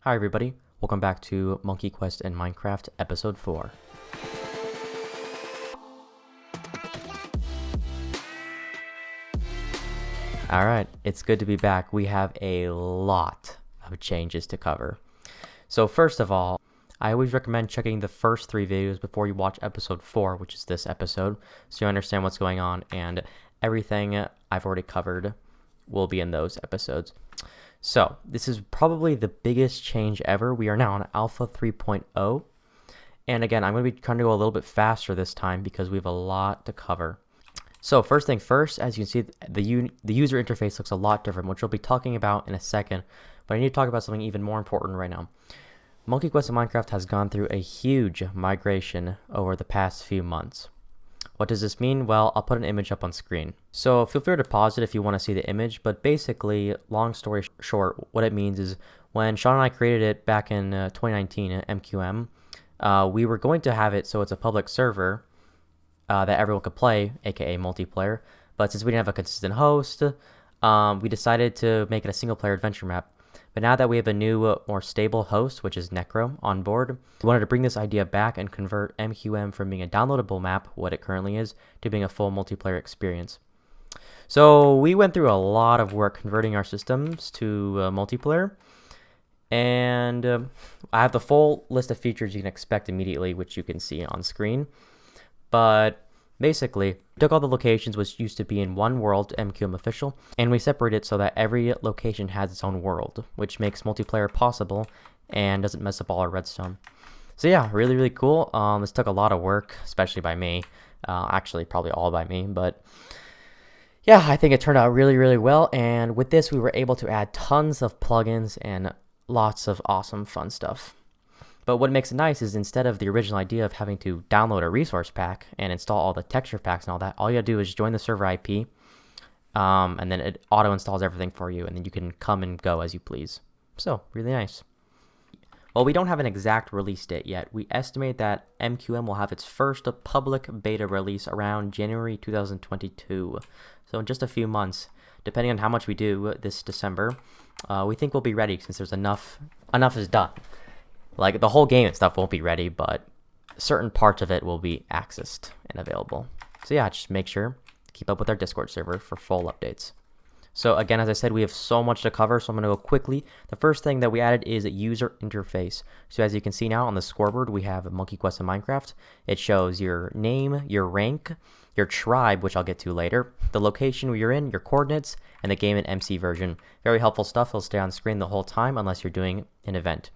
Hi everybody, welcome back to Monkey Quest in Minecraft Episode 4. Alright, it's good to be back. We have a lot of changes to cover. So first of all, I always recommend checking the first 3 videos before you watch Episode 4, which is this episode, so you understand what's going on, and everything I've already covered will be in those episodes. So, this is probably the biggest change ever. We are now on Alpha 3.0. And again, I'm going to be trying to go a little bit faster this time because we have a lot to cover. So, first thing first, as you can see, the user interface looks a lot different, which we'll be talking about in a second. But I need to talk about something even more important right now. Monkey Quest in Minecraft has gone through a huge migration over the past few months. What does this mean? Well, I'll put an image up on screen. So feel free to pause it if you want to see the image, but basically, long story short, what it means is when Sean and I created it back in 2019 at MQM, we were going to have it so it's a public server that everyone could play, aka multiplayer, but since we didn't have a consistent host, we decided to make it a single player adventure map. But now that we have a new, more stable host, which is Necro, on board, we wanted to bring this idea back and convert MQM from being a downloadable map, what it currently is, to being a full multiplayer experience. So we went through a lot of work converting our systems to multiplayer, and I have the full list of features you can expect immediately, which you can see on screen. But basically, we took all the locations which used to be in one world, MQM official, and we separated it so that every location has its own world, which makes multiplayer possible and doesn't mess up all our redstone. So yeah, really cool. This took a lot of work, especially by me. Actually, probably all by me, but yeah, I think it turned out really well. And with this, we were able to add tons of plugins and lots of awesome fun stuff. But what makes it nice is instead of the original idea of having to download a resource pack and install all the texture packs and all that, all you gotta do is join the server IP, and then it auto installs everything for you, and then you can come and go as you please. So, really nice. Well, we don't have an exact release date yet. We estimate that MQM will have its first public beta release around January 2022. So in just a few months, depending on how much we do this December, we think we'll be ready since there's enough is done. Like, the whole game and stuff won't be ready, but certain parts of it will be accessed and available. So yeah, just make sure to keep up with our Discord server for full updates. So again, as I said, we have so much to cover, so I'm going to go quickly. The first thing that we added is a user interface. So as you can see now on the scoreboard, we have Monkey Quest in Minecraft. It shows your name, your rank, your tribe, which I'll get to later, the location where you're in, your coordinates, and the game and MC version. Very helpful stuff. It'll stay on screen the whole time unless you're doing an event.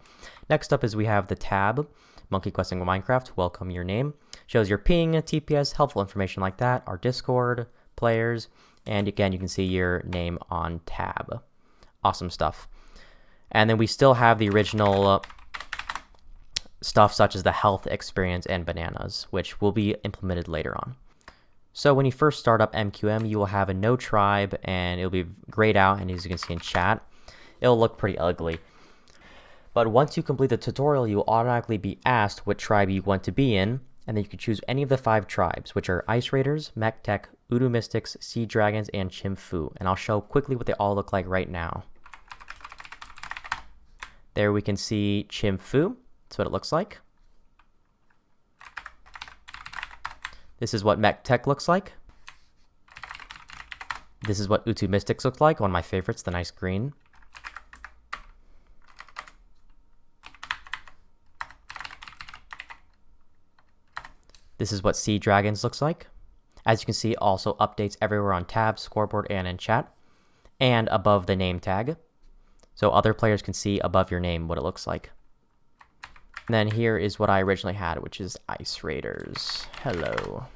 Next up is we have the tab, Monkey Quest in Minecraft, welcome your name. Shows your ping, TPS, helpful information like that, our Discord, players, and again, you can see your name on tab. Awesome stuff. And then we still have the original stuff such as the health experience and bananas, which will be implemented later on. So when you first start up MQM, you will have a no tribe, and it'll be grayed out, and as you can see in chat, it'll look pretty ugly. But once you complete the tutorial, you will automatically be asked what tribe you want to be in, and then you can choose any of the 5 tribes, which are Ice Raiders, Mech Tech, Udu Mystics, Sea Dragons, and Chimfu. And I'll show quickly what they all look like right now. There we can see Chimfu. That's what it looks like. This is what Mech Tech looks like. This is what Udu Mystics looks like, one of my favorites, the nice green. This is what Sea Dragons looks like. As you can see, also updates everywhere on tab, scoreboard, and in chat, and above the name tag. So other players can see above your name what it looks like. And then here is what I originally had, which is Ice Raiders. Hello.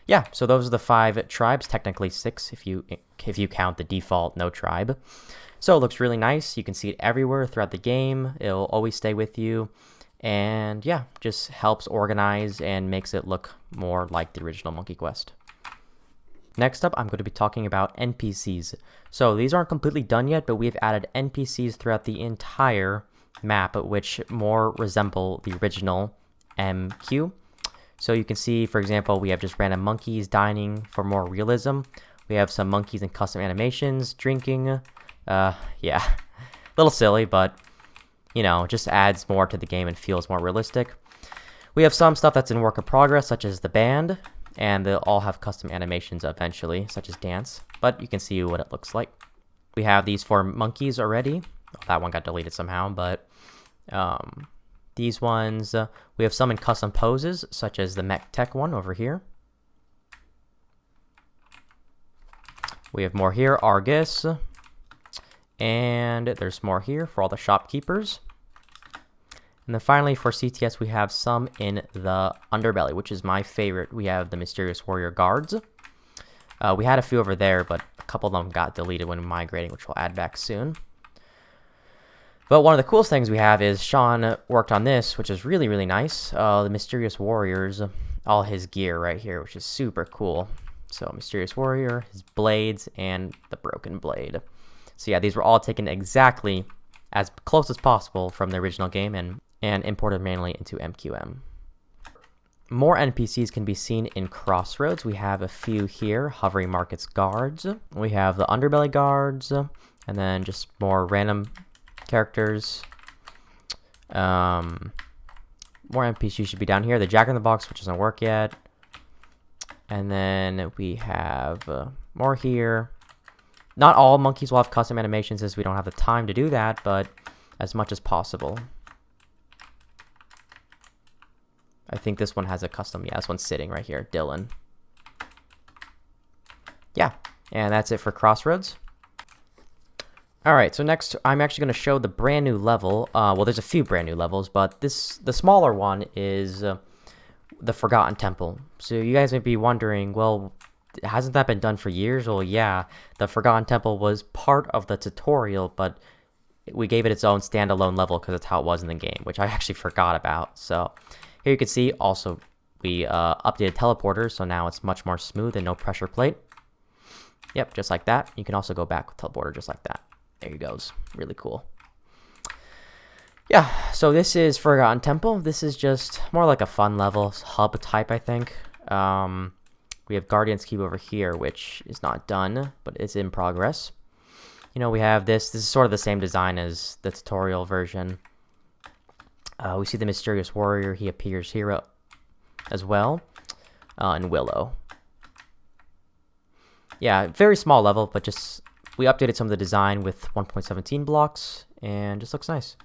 Yeah, so those are the 5 tribes, technically 6 if you count the default no tribe. So it looks really nice. You can see it everywhere throughout the game. It'll always stay with you. And yeah, just helps organize and makes it look more like the original Monkey Quest. Next up, I'm going to be talking about NPCs. So these aren't completely done yet, but we've added NPCs throughout the entire map, which more resemble the original MQ. So you can see, for example, we have just random monkeys dining for more realism. We have some monkeys and custom animations, drinking. Yeah, a little silly, but you know, just adds more to the game and feels more realistic. We have some stuff that's in work in progress, such as the band, and they'll all have custom animations eventually, such as dance, but you can see what it looks like. We have these 4 monkeys already. Oh, that one got deleted somehow, but these ones, we have some in custom poses, such as the mech tech one over here. We have more here, Argus, and there's more here for all the shopkeepers. And then finally for CTS, we have some in the underbelly, which is my favorite. We have the Mysterious Warrior Guards. We had a few over there, but a couple of them got deleted when migrating, which we'll add back soon. But one of the coolest things we have is Sean worked on this, which is really, really nice. The Mysterious Warriors, all his gear right here, which is super cool. So Mysterious Warrior, his blades, and the broken blade. So yeah, these were all taken exactly as close as possible from the original game and imported manually into MQM. More NPCs can be seen in Crossroads. We have a few here, Hovering Markets guards. We have the Underbelly guards, and then just more random characters. More NPCs should be down here. The Jack-in-the-Box, which doesn't work yet. And then we have more here. Not all monkeys will have custom animations as we don't have the time to do that, but as much as possible. I think this one has a custom. Yeah, this one's sitting right here, Dylan. Yeah, and that's it for Crossroads. Alright, so next I'm actually going to show the brand new level. Well, there's a few brand new levels, but the smaller one is the Forgotten Temple. So you guys may be wondering, well, hasn't that been done for years? Well, yeah, the Forgotten Temple was part of the tutorial, but we gave it its own standalone level because that's how it was in the game, which I actually forgot about. So here you can see also we updated teleporters, so now it's much more smooth and no pressure plate. Yep, just like that. You can also go back with teleporter just like that. There he goes. Really cool. Yeah, so this is Forgotten Temple. This is just more like a fun level, hub type, I think. We have Guardian's Keep over here, which is not done, but it's in progress. You know, we have this. This is sort of the same design as the tutorial version. We see the Mysterious Warrior. He appears here as well, and Willow. Yeah, very small level, but just we updated some of the design with 1.17 blocks, and just looks nice.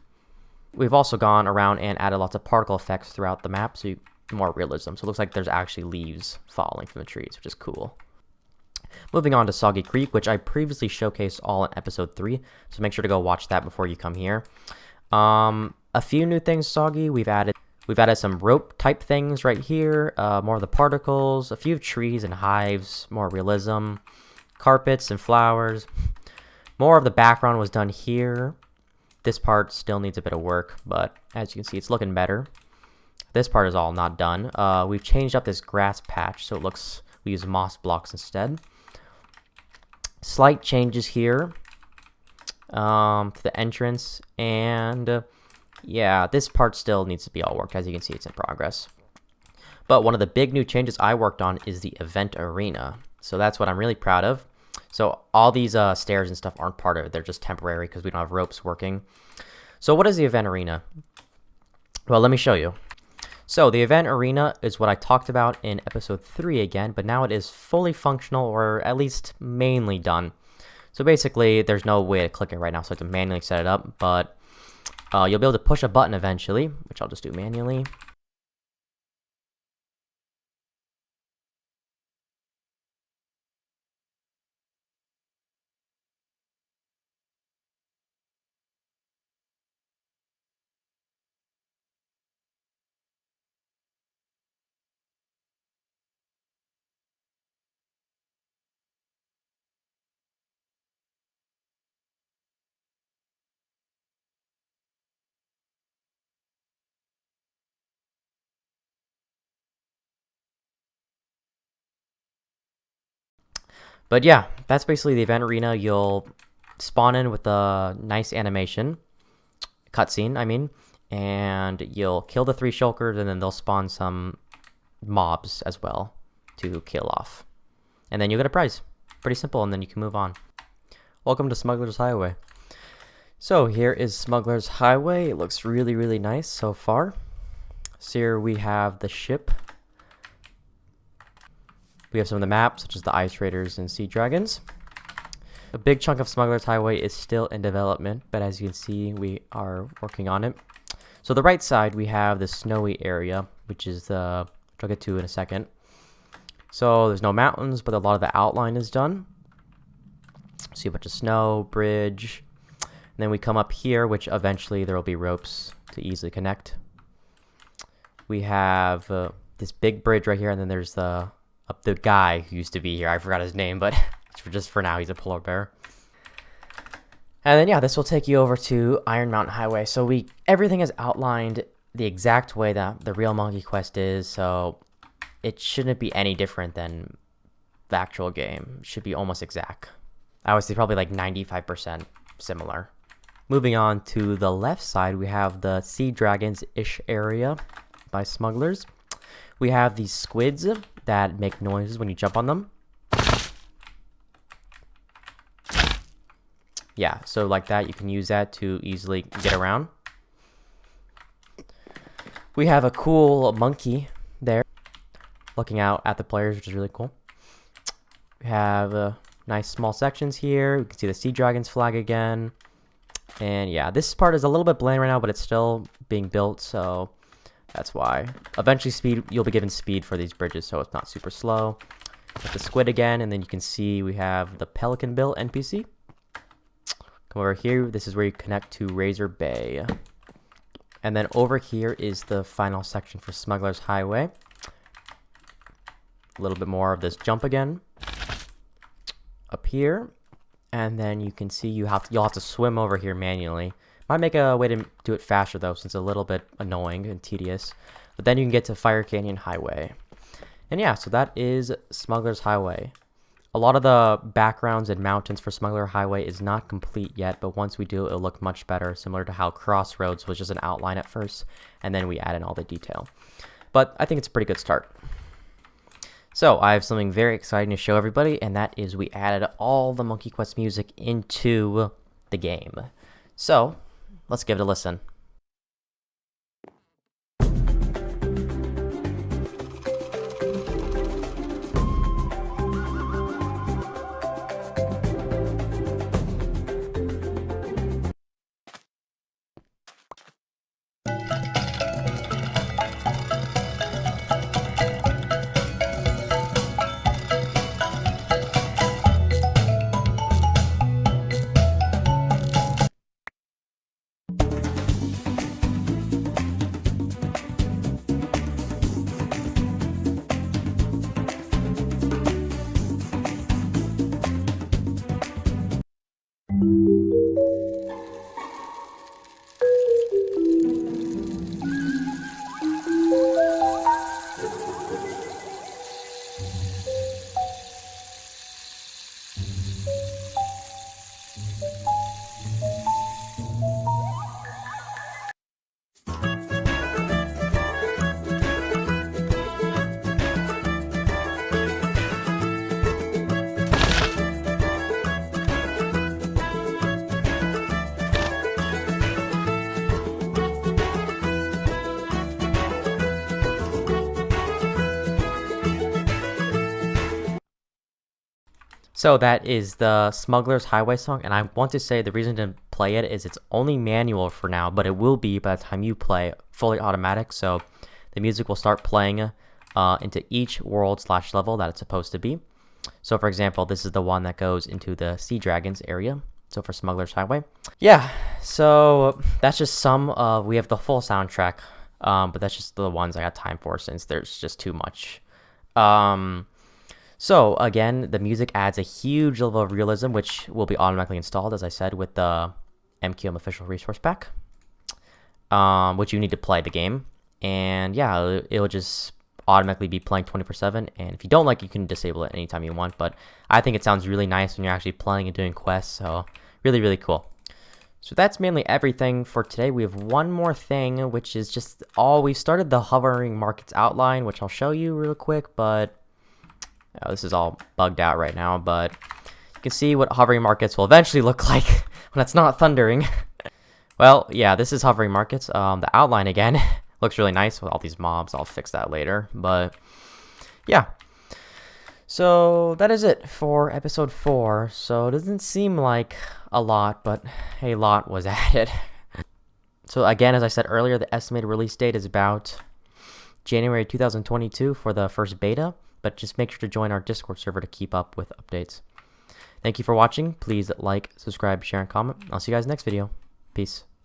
We've also gone around and added lots of particle effects throughout the map, so more realism. So it looks like there's actually leaves falling from the trees, which is cool. Moving on to Soggy Creek, which I previously showcased all in episode 3, so make sure to go watch that before you come here. A few new things, Soggy. We've added some rope type things right here, more of the particles, a few trees and hives, more realism, carpets and flowers. More of the background was done here. This part still needs a bit of work, but as you can see, it's looking better. This part is all not done. We've changed up this grass patch, so it looks, we use moss blocks instead. Slight changes here to the entrance, and yeah, this part still needs to be all worked. As you can see, it's in progress. But one of the big new changes I worked on is the event arena. So that's what I'm really proud of. So all these stairs and stuff aren't part of it. They're just temporary because we don't have ropes working. So what is the event arena? Well, let me show you. So the event arena is what I talked about in episode 3 again, but now it is fully functional, or at least mainly done. So basically, there's no way to click it right now, so I have to manually set it up, but you'll be able to push a button eventually, which I'll just do manually. But yeah, that's basically the event arena. You'll spawn in with a nice animation, cutscene, I mean, and you'll kill the 3 shulkers, and then they'll spawn some mobs as well to kill off. And then you get a prize. Pretty simple, and then you can move on. Welcome to Smugglers Highway. So here is Smugglers Highway. It looks really, really nice so far. So here we have the ship. We have some of the maps, such as the Ice Raiders and Sea Dragons. A big chunk of Smugglers Highway is still in development, but as you can see, we are working on it. So the right side, we have the snowy area, which is the, which I'll get to in a second. So there's no mountains, but a lot of the outline is done. See a bunch of snow, bridge. And then we come up here, which eventually there will be ropes to easily connect. We have this big bridge right here, and then there's the guy who used to be here. I forgot his name, but just for now, he's a polar bear. And then, yeah, this will take you over to Iron Mountain Highway. So everything is outlined the exact way that the real Monkey Quest is, so it shouldn't be any different than the actual game. It should be almost exact. I would say probably like 95% similar. Moving on to the left side, we have the Sea Dragons-ish area by Smugglers. We have these squids that make noises when you jump on them. Yeah, so like that, you can use that to easily get around. We have a cool monkey there looking out at the players, which is really cool. We have nice small sections here. You can see the Sea Dragons flag again. And yeah, this part is a little bit bland right now, but it's still being built, so that's why. Eventually, you'll be given speed for these bridges, so it's not super slow. With the squid again, and then you can see we have the Pelican Bill NPC. Come over here. This is where you connect to Razor Bay. And then over here is the final section for Smugglers Highway. A little bit more of this jump again. Up here. And then you can see you'll have to swim over here manually. Might make a way to do it faster though, since it's a little bit annoying and tedious. But then you can get to Fire Canyon Highway. And yeah, so that is Smugglers Highway. A lot of the backgrounds and mountains for Smuggler Highway is not complete yet, but once we do, it'll look much better, similar to how Crossroads was just an outline at first, and then we add in all the detail. But I think it's a pretty good start. So I have something very exciting to show everybody, and that is we added all the Monkey Quest music into the game. So let's give it a listen. So that is the Smugglers Highway song, and I want to say the reason to play it is it's only manual for now, but it will be by the time you play fully automatic, so the music will start playing into each world/level that it's supposed to be. So for example, this is the one that goes into the Sea Dragons area, so for Smugglers Highway. Yeah, so that's just some we have the full soundtrack, but that's just the ones I got time for since there's just too much. So again, the music adds a huge level of realism, which will be automatically installed, as I said, with the MQM official resource pack, which you need to play the game. And yeah, it'll just automatically be playing 24/7. And if you don't like it, you can disable it anytime you want. But I think it sounds really nice when you're actually playing and doing quests. So really, really cool. So that's mainly everything for today. We have one more thing, which is just we started the hovering markets outline, which I'll show you real quick, but this is all bugged out right now, but you can see what hovering markets will eventually look like when it's not thundering. Well, yeah, this is hovering markets. The outline again looks really nice with all these mobs. I'll fix that later, but yeah. So that is it for episode 4. So it doesn't seem like a lot, but a lot was added. So again, as I said earlier, the estimated release date is about January 2022 for the first beta, but just make sure to join our Discord server to keep up with updates. Thank you for watching. Please like, subscribe, share, and comment. I'll see you guys next video. Peace.